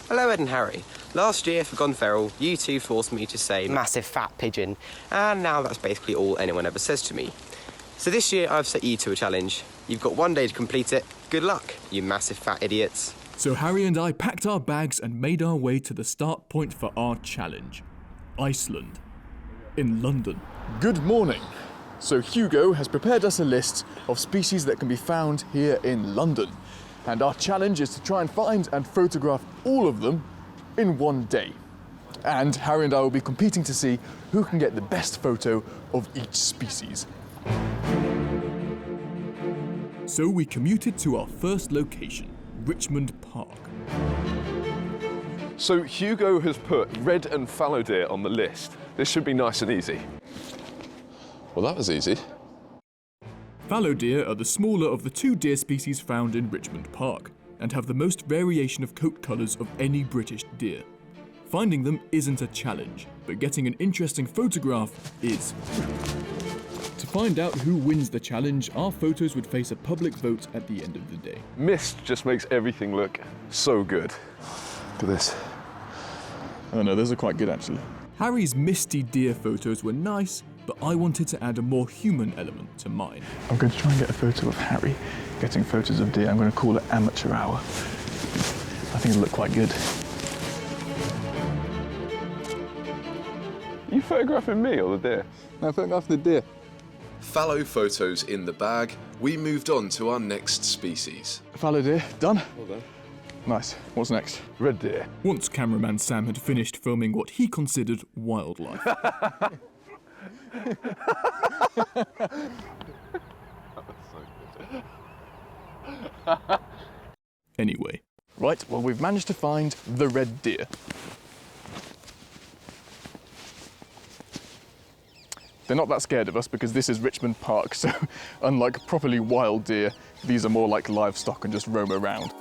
Hello, Ed and Harry. Last year for Gone Feral, you two forced me to say massive fat pigeon, and now that's basically all anyone ever says to me. So this year I've set you to a challenge. You've got 1 day to complete it. Good luck, you massive fat idiots. So Harry and I packed our bags and made our way to the start point for our challenge. Iceland. In London. Good morning. So Hugo has prepared us a list of species that can be found here in London. And our challenge is to try and find and photograph all of them in 1 day. And Harry and I will be competing to see who can get the best photo of each species. So we commuted to our first location, Richmond Park. So Hugo has put red and fallow deer on the list. This should be nice and easy. Well, that was easy. Fallow deer are the smaller of the 2 deer species found in Richmond Park and have the most variation of coat colours of any British deer. Finding them isn't a challenge, but getting an interesting photograph is. To find out who wins the challenge, our photos would face a public vote at the end of the day. Mist just makes everything look so good. Look at this. Oh no, those are quite good actually. Harry's misty deer photos were nice, but I wanted to add a more human element to mine. I'm going to try and get a photo of Harry getting photos of deer. I'm going to call it amateur hour. I think it'll look quite good. Are you photographing me or the deer? No, photograph the deer. Fallow photos in the bag, we moved on to our next species. Fallow deer, done? Well done. Nice. What's next? Red deer. Once cameraman Sam had finished filming what he considered wildlife. Anyway. Right, well, we've managed to find the red deer. They're not that scared of us because this is Richmond Park, so unlike properly wild deer, these are more like livestock and just roam around.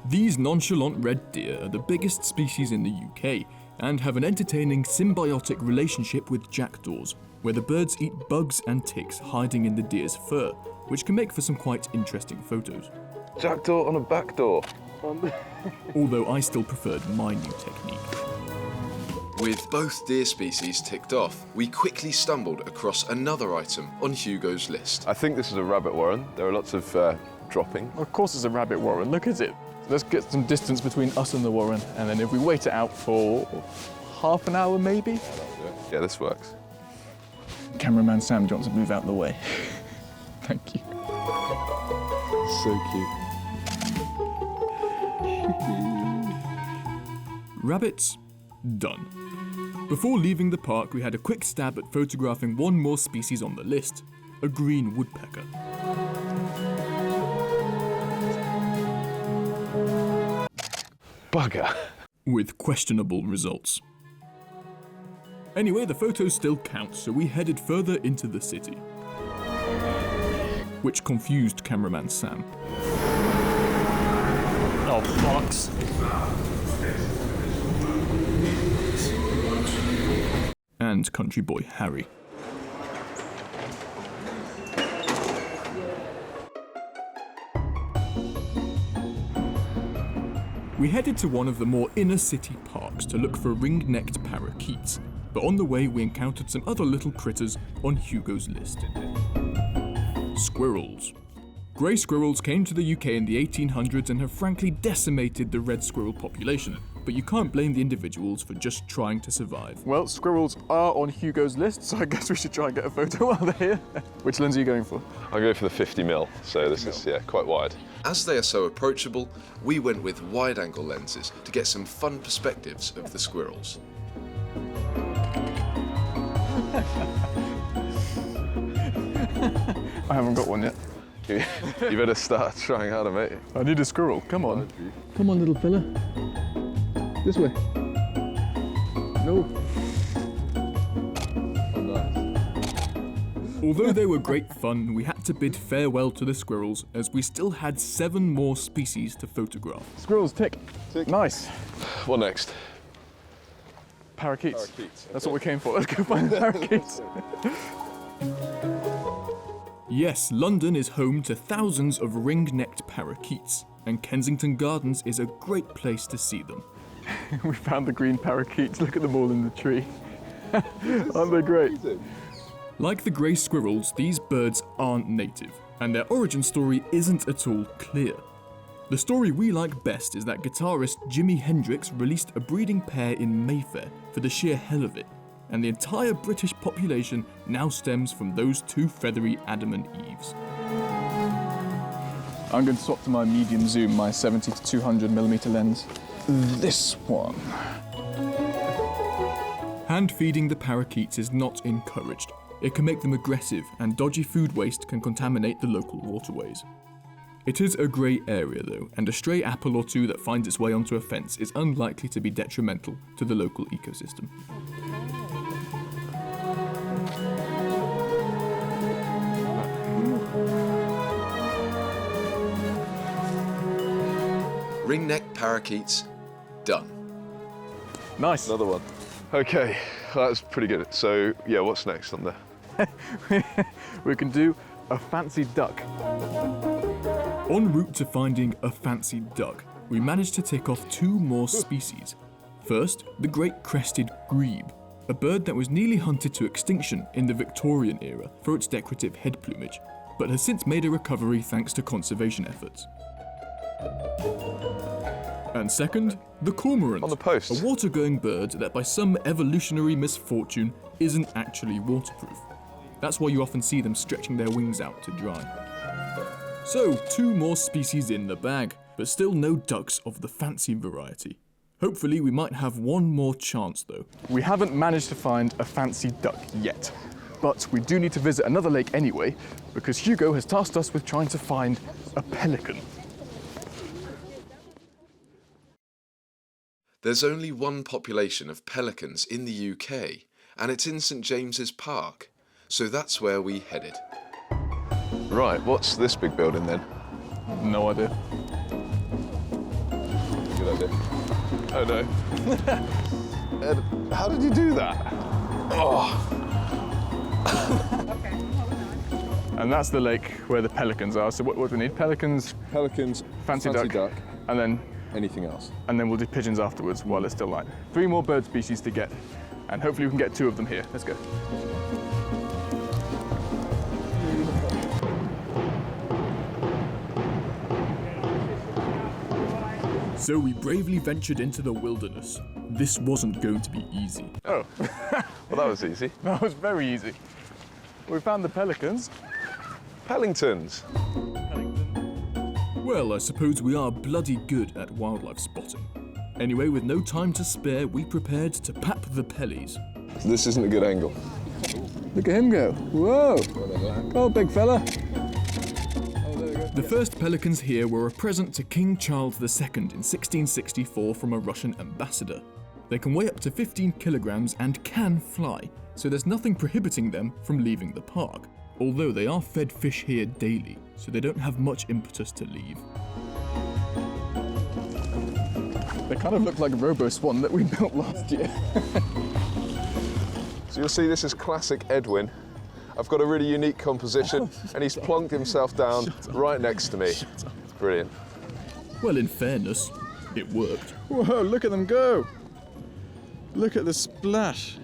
These nonchalant red deer are the biggest species in the UK and have an entertaining symbiotic relationship with jackdaws, where the birds eat bugs and ticks hiding in the deer's fur, which can make for some quite interesting photos. Jackdaw on a back door. Although I still preferred my new technique. With both deer species ticked off, we quickly stumbled across another item on Hugo's list. I think this is a rabbit warren. There are lots of dropping. Of course it's a rabbit warren, look at it. Let's get some distance between us and the warren, and then if we wait it out for half an hour maybe? Yeah, this works. Cameraman Sam, do you want to move out the way? Thank you. So cute. Rabbits, done. Before leaving the park, we had a quick stab at photographing one more species on the list, a green woodpecker. Bugger. With questionable results. Anyway, the photos still count, so we headed further into the city. Which confused cameraman Sam. Oh, bollocks. And country boy Harry. We headed to one of the more inner city parks to look for ring-necked parakeets, but on the way we encountered some other little critters on Hugo's list. Squirrels. Grey squirrels came to the UK in the 1800s and have frankly decimated the red squirrel population, but you can't blame the individuals for just trying to survive. Well, squirrels are on Hugo's list, so I guess we should try and get a photo while they're here. Which lens are you going for? I'll go for the 50mm, so this is, yeah, quite wide. As they are so approachable, we went with wide-angle lenses to get some fun perspectives of the squirrels. I haven't got one yet. You better start trying harder, mate. I need a squirrel, come on. Come on, little fella. This way. No. Although they were great fun, we had to bid farewell to the squirrels as we still had 7 more species to photograph. Squirrels, tick. Tick. Nice. What next? Parakeets. That's what we came for. Let's go find the parakeets. Yes, London is home to thousands of ring-necked parakeets. and Kensington Gardens is a great place to see them. We found the green parakeets. Look at them all in the tree. Aren't they great? Like the grey squirrels, these birds aren't native, and their origin story isn't at all clear. The story we like best is that guitarist Jimi Hendrix released a breeding pair in Mayfair for the sheer hell of it, and the entire British population now stems from those two feathery Adam and Eves. I'm going to swap to my medium zoom, my 70 to 200mm lens. This one. Hand feeding the parakeets is not encouraged. It can make them aggressive, and dodgy food waste can contaminate the local waterways. It is a grey area though, and a stray apple or two that finds its way onto a fence is unlikely to be detrimental to the local ecosystem. Ringneck parakeets, done. Nice. Another one. Okay, that's pretty good. So, yeah, what's next on there? We can do a fancy duck. En route to finding a fancy duck, we managed to tick off two more species. First, the great crested grebe, a bird that was nearly hunted to extinction in the Victorian era for its decorative head plumage, but has since made a recovery thanks to conservation efforts. And second, the cormorant, On the post. a water-going bird that by some evolutionary misfortune isn't actually waterproof. That's why you often see them stretching their wings out to dry. So, two more species in the bag, but still no ducks of the fancy variety. Hopefully we might have one more chance though. We haven't managed to find a fancy duck yet, but we do need to visit another lake anyway, because Hugo has tasked us with trying to find a pelican. There's only one population of pelicans in the UK, and it's in St James's Park, so that's where we headed. Right, what's this big building then? No idea. Good idea. Oh no. Ed, how did you do that? Oh. And that's the lake where the pelicans are. So what do we need? Pelicans, Pelicans, fancy duck, and then anything else? we'll do pigeons afterwards while it's still light. 3 more bird species to get, and hopefully we can get 2 of them here. Let's go. So we bravely ventured into the wilderness. This wasn't going to be easy. Oh, Well, that was easy. that was very easy. We found the pelicans. Pellingtons. Well, I suppose we are bloody good at wildlife spotting. Anyway, with no time to spare, we prepared to pap the pellies. This isn't a good angle. Look at him go. Whoa. Oh, big fella. The first pelicans here were a present to King Charles II in 1664 from a Russian ambassador. They can weigh up to 15 kilograms and can fly, so there's nothing prohibiting them from leaving the park. Although they are fed fish here daily, so they don't have much impetus to leave. They kind of look like a robo-swan that we built last year. So you'll see this is classic Edwin. I've got a really unique composition, and he's plonked himself down right next to me. Brilliant. Well, in fairness, it worked. Whoa, look at them go. Look at the splash.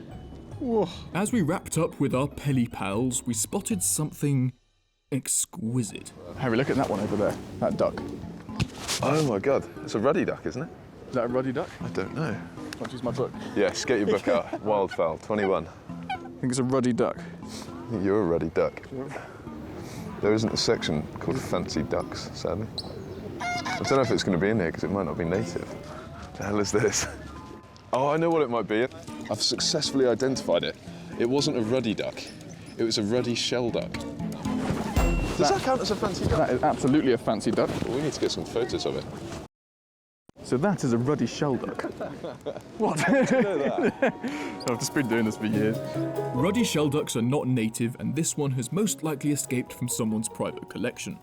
Whoa. As we wrapped up with our pelly pals, we spotted something exquisite. Harry, look at that one over there, that duck. Oh my God, it's a ruddy duck, isn't it? Is that a ruddy duck? I don't know. I'll use my book. Yes, get your book out. Wildfowl, 21. I think it's a ruddy duck. You're a ruddy duck. There isn't a section called fancy ducks, sadly. I don't know if it's going to be in there because it might not be native. The hell is this? Oh, I know what it might be. I've successfully identified it. It wasn't a ruddy duck. It was a ruddy shell duck. Does that count as a fancy duck? That is absolutely a fancy duck. Well, we need to get some photos of it. So that is a ruddy shell duck. What? I've just been doing this for years. Ruddy shell ducks are not native, and this one has most likely escaped from someone's private collection.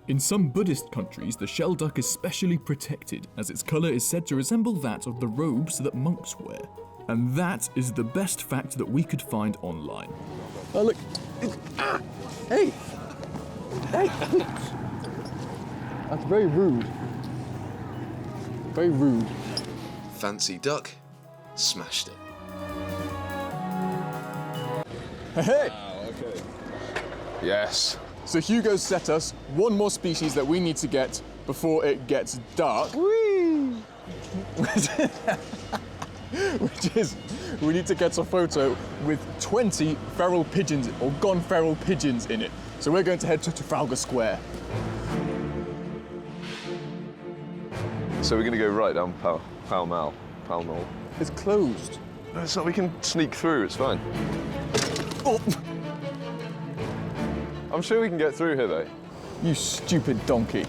In some Buddhist countries, the shell duck is specially protected, as its colour is said to resemble that of the robes that monks wear. And that is the best fact that we could find online. Oh, look. Hey! Hey! That's very rude. Very rude. Fancy duck smashed it. Hey! Okay. Yes. So Hugo's set us one more species that we need to get before it gets dark. Whee! Which is, we need to get a photo with 20 feral pigeons, or gone feral pigeons in it. So we're going to head to Trafalgar Square. So we're going to go right down Pall Mall. It's closed. No, it's not. We can sneak through. It's fine. Oh! I'm sure we can get through here, though. You stupid donkey.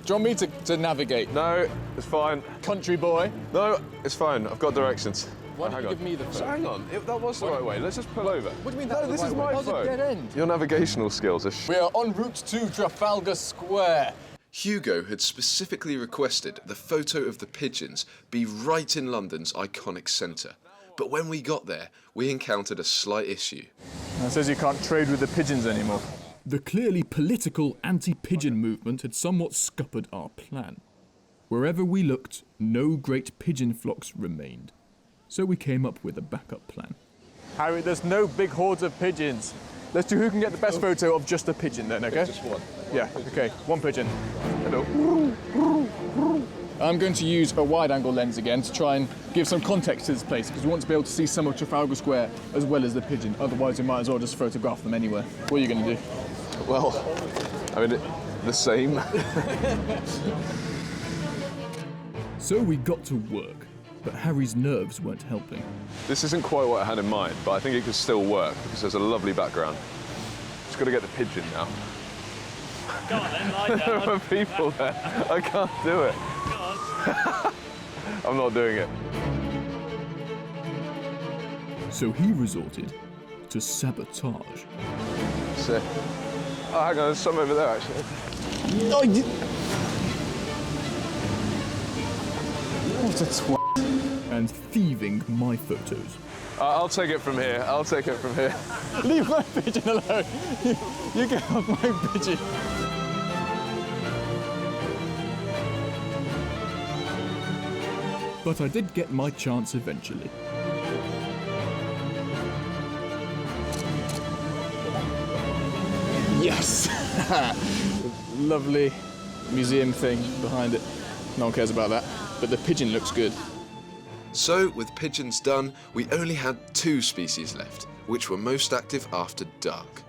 Do you want me to navigate? No, it's fine. Country boy. No, it's fine. I've got directions. Why don't you give me the phone? So hang on. That was the right way. Let's just pull over. What do you mean No, this is my How's phone. it dead end? Your navigational skills are We are en route to Trafalgar Square. Hugo had specifically requested the photo of the pigeons be right in London's iconic centre. But when we got there, we encountered a slight issue. It says you can't trade with the pigeons anymore. The clearly political anti-pigeon movement had somewhat scuppered our plan. Wherever we looked, no great pigeon flocks remained. So we came up with a backup plan. Harry, there's no big hordes of pigeons. Let's do who can get the best photo of just a pigeon then, okay? just one. Yeah, okay, one pigeon. Hello. I'm going to use a wide-angle lens again to try and give some context to this place, because we want to be able to see some of Trafalgar Square as well as the pigeon. Otherwise, we might as well just photograph them anywhere. What are you going to do? Well, I mean, the same. So we got to work, but Harry's nerves weren't helping. This isn't quite what I had in mind, but I think it could still work because there's a lovely background. Just got to get the pigeon now. Go on then, lie There down. are people there. I can't do it. Go on. I'm not doing it. So he resorted to sabotage. So, oh, hang on, there's some over there actually. What a twat. And thieving my photos. I'll take it from here. I'll take it from here. Leave my pigeon alone. You get off my pigeon. But I did get my chance eventually. Yes! Lovely museum thing behind it. No one cares about that. But the pigeon looks good. So, with pigeons done, we only had 2 species left, which were most active after dark.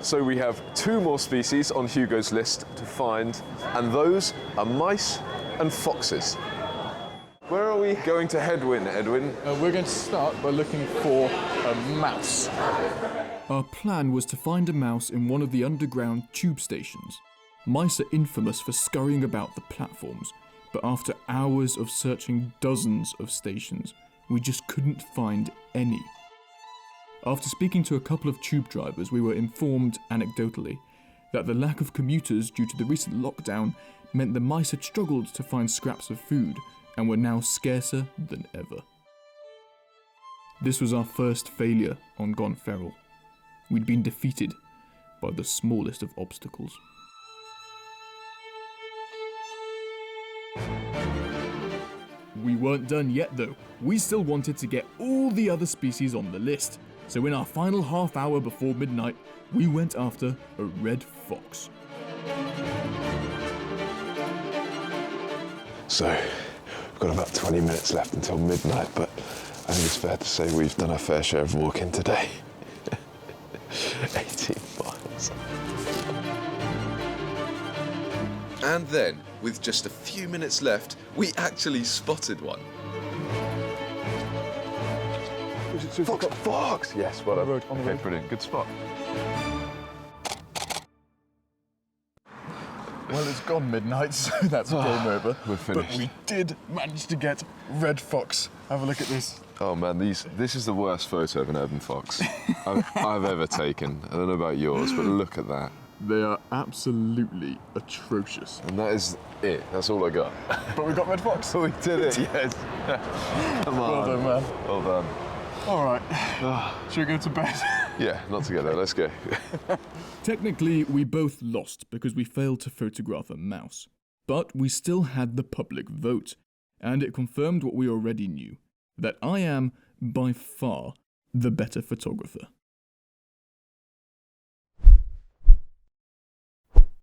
So we have 2 more species on Hugo's list to find, and those are mice and foxes. Where are we going to headwind, Edwin? We're going to start by looking for a mouse. Our plan was to find a mouse in one of the underground tube stations. Mice are infamous for scurrying about the platforms, but after hours of searching dozens of stations, we just couldn't find any. After speaking to a couple of tube drivers, we were informed, anecdotally, that the lack of commuters due to the recent lockdown meant the mice had struggled to find scraps of food and were now scarcer than ever. This was our first failure on Gone Feral. We'd been defeated by the smallest of obstacles. We weren't done yet though. We still wanted to get all the other species on the list. So in our final half hour before midnight, we went after a red fox. So, we've got about 20 minutes left until midnight, but I think it's fair to say we've done our fair share of walking today. 18 miles. And then, with just a few minutes left, we actually spotted one. Fox! Fox! Yes, well done. On the road. Brilliant. Good spot. Well, it's gone midnight, so that's game over. We're finished. But we did manage to get red fox. Have a look at this. Oh man, this is the worst photo of an urban fox I've ever taken. I don't know about yours, but look at that. They are absolutely atrocious. And that is it. That's all I got. But we got red fox. We did it, yes. Come on. Well done, man. Well done. All right. Should we go to bed? Yeah, not together. Let's go. Technically, we both lost because we failed to photograph a mouse. But we still had the public vote, and it confirmed what we already knew, that I am, by far, the better photographer.